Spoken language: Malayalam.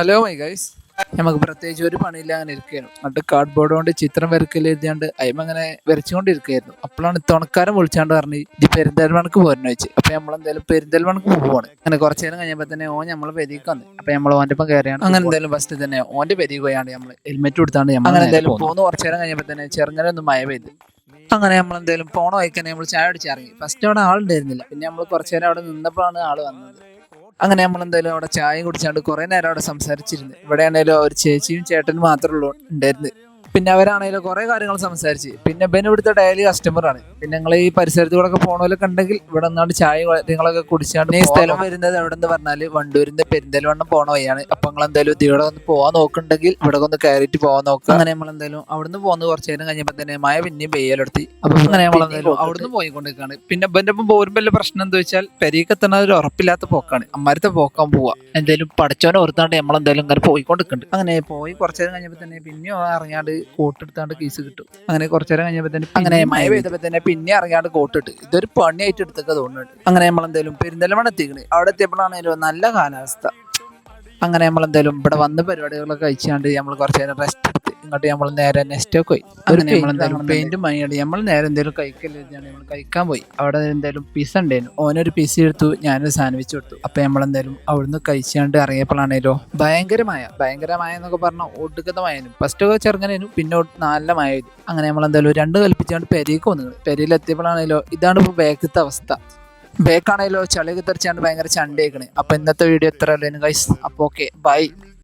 ഹലോ മൈ ഗൈസ്, നമുക്ക് പ്രത്യേകിച്ച് ഒരു പണിയില്ല, അങ്ങനെ ഇരിക്കുകയായിരുന്നു. എന്നിട്ട് കാർഡ് ബോർഡ് കൊണ്ട് ചിത്രം വരക്കൽ എഴുതിയാണ്ട് അയിമ അങ്ങനെ വരച്ചുകൊണ്ടിരിക്കുകയായിരുന്നു. അപ്പോഴാണ് തുണക്കാരൻ വിളിച്ചാണ്ട് പറഞ്ഞ് ഈ പെരിന്തൽമണ്ണക്ക് പോരുന്ന വെച്ച്. അപ്പൊ നമ്മളെന്തായാലും പെരിന്തൽമണ്ണക്ക് പോവാണ്. അങ്ങനെ കുറച്ചു നേരം കഴിഞ്ഞപ്പോൾ തന്നെ ഓൻ നമ്മളെ പെരീക്ക് വന്നു. അപ്പൊ നമ്മൾ ഓൻ്റെ ഒപ്പം കയറിയാണ്. അങ്ങനെ എന്തായാലും ഫസ്റ്റ് തന്നെ ഓൻ്റെ പെരീക്ക് പോയാണ്ട് നമ്മൾ ഹെൽമെറ്റ് കൊടുത്താണ്ട് അങ്ങനെ എന്തായാലും പോന്ന്. കുറച്ചു നേരം കഴിഞ്ഞപ്പോൾ തന്നെ ചെറുങ്ങനെ ഒന്ന് മഴ പെയ്ത്. അങ്ങനെ നമ്മളെന്തായാലും പോണ വഴിക്ക് നമ്മൾ ചായ അടിച്ചിറങ്ങി. ഫസ്റ്റ് അവിടെ ആളുണ്ടായിരുന്നില്ല, പിന്നെ നമ്മൾ കുറച്ചു നേരം അവിടെ നിന്നപ്പോഴാണ് ആള് വന്നത്. അങ്ങനെ നമ്മളെന്തായാലും അവിടെ ചായ കുടിച്ചാണ്ട് കുറെ നേരം അവിടെ സംസാരിച്ചിരുന്നു. ഇവിടെ ആണെങ്കിലും ഒരു ചേച്ചിയും ചേട്ടനും മാത്രമേ ഉണ്ടായിരുന്നു. പിന്നെ അവരാണെങ്കിലും കുറെ കാര്യങ്ങൾ സംസാരിച്ച്. പിന്നെ ഇവന് ഇവിടുത്തെ ഡെയിലി കസ്റ്റമറാണ്. പിന്നെ നിങ്ങൾ ഈ പരിസരത്തൂടെ പോകണമല്ലൊക്കെ ഉണ്ടെങ്കിൽ ഇവിടെ നിന്നാണ്ട് ചായ കാര്യങ്ങളൊക്കെ കുടിച്ചാണ്ട്. ഈ സ്ഥലം വരുന്നത് എവിടെ എന്ന് പറഞ്ഞാൽ വണ്ടൂരിന്റെ പെരിന്തൽമണ്ണ പോണ വഴിയാണ്. അപ്പൊ നിങ്ങൾ എന്തായാലും ഇവിടെ ഒന്ന് പോകാൻ നോക്കുന്നുണ്ടെങ്കിൽ ഇവിടെ ഒന്ന് കയറിയിട്ട് പോകാൻ നോക്കുക. അങ്ങനെ നമ്മളെന്തായാലും അവിടുന്ന് പോകുന്നത് കുറച്ച് നേരം കഴിഞ്ഞപ്പോൾ തന്നെ മഴ പിന്നെയും പെയ്യലെടുത്തി. അപ്പൊ അങ്ങനെ നമ്മളെന്തായാലും അവിടുന്ന് പോയിക്കൊണ്ടിരിക്കുകയാണ്. പിന്നെ ഇവന്റെ ഒപ്പം പോരുമ്പോൾ പ്രശ്നം എന്താ വെച്ചാൽ പെരീക്ക് എത്തണ ഒരു ഉറപ്പില്ലാത്ത പോക്കാണ്. അമ്മാരത്തെ പോക്കാൻ പോവാ. എന്തായാലും പഠിച്ചവനെ ഓർത്താണ്ട് നമ്മളെന്തായാലും ഇങ്ങനെ പോയിക്കൊണ്ടിരിക്കുന്നുണ്ട്. അങ്ങനെ പോയി കുറച്ചു നേരം കഴിഞ്ഞപ്പോൾ തന്നെ പിന്നെ അറിയാണ്ട് കോട്ടെടുത്താണ്ട് കേസ് കിട്ടും. അങ്ങനെ കുറച്ചു നേരം കഴിഞ്ഞപ്പോൾ തന്നെ അങ്ങനെ മഴ പെയ്തപ്പോൾ തന്നെ പിന്നെ അറിയാണ്ട് കോട്ടിട്ട് ഇതൊരു പണിയായിട്ട് എടുത്തൊക്കെ തോന്നുന്നുണ്ട്. അങ്ങനെ നമ്മളെന്തായാലും പെരിന്തൽമണ്ണ എത്തിക്കണ്. അവിടെ എത്തിയപ്പോഴാണെങ്കിലും നല്ല കാലാവസ്ഥ. അങ്ങനെ നമ്മളെന്തായാലും ഇവിടെ വന്ന് പരിപാടികളൊക്കെ കഴിച്ചാണ്ട് നമ്മൾ കുറച്ച് നേരം റെസ്റ്റ് എടുത്ത് ഇങ്ങോട്ട് നമ്മൾ നേരെ നെസ്റ്റൊക്കെ പോയി. അങ്ങനെ നമ്മളെന്തായാലും പെയിന്റ് മൈയാണ്ട് നമ്മൾ നേരെ എന്തെങ്കിലും കഴിക്കല്ലാണ് നമ്മൾ കഴിക്കാൻ പോയി. അവിടെ എന്തായാലും പിസ്സ ഉണ്ടായിരുന്നു. ഓനൊരു പിസ്സ എടുത്തു, ഞാനൊരു സാൻഡ്വിച്ച് എടുത്തു. അപ്പൊ നമ്മളെന്തായാലും അവിടുന്ന് കഴിച്ചാണ്ട് ഇറങ്ങിയപ്പോഴാണേലോ ഭയങ്കരമായ എന്നൊക്കെ പറഞ്ഞാൽ ഒടുക്കത്തെ മഴനും. ഫസ്റ്റ് ഒക്കെ ചെറുങ്ങനു, പിന്നെ നല്ല മഴ ചെയ്തു. അങ്ങനെ നമ്മളെന്തായാലും രണ്ട് കൽപ്പിച്ചാണ്ട് പെരേക്ക് വന്നു. പെരയിലെത്തിയപ്പോഴാണേലോ ഇതാണ് ഇപ്പോൾ ബാക്കത്തെ അവസ്ഥ. ബേക്കാണേലോ ചളിയൊക്കെ തെറിച്ചാണ്ട് ഭയങ്കര ചണ്ടേക്കണ്. അപ്പൊ ഇന്നത്തെ വീഡിയോ എത്ര അല്ലേനും ഗൈസ്. അപ്പൊ ഓക്കെ, ബൈ.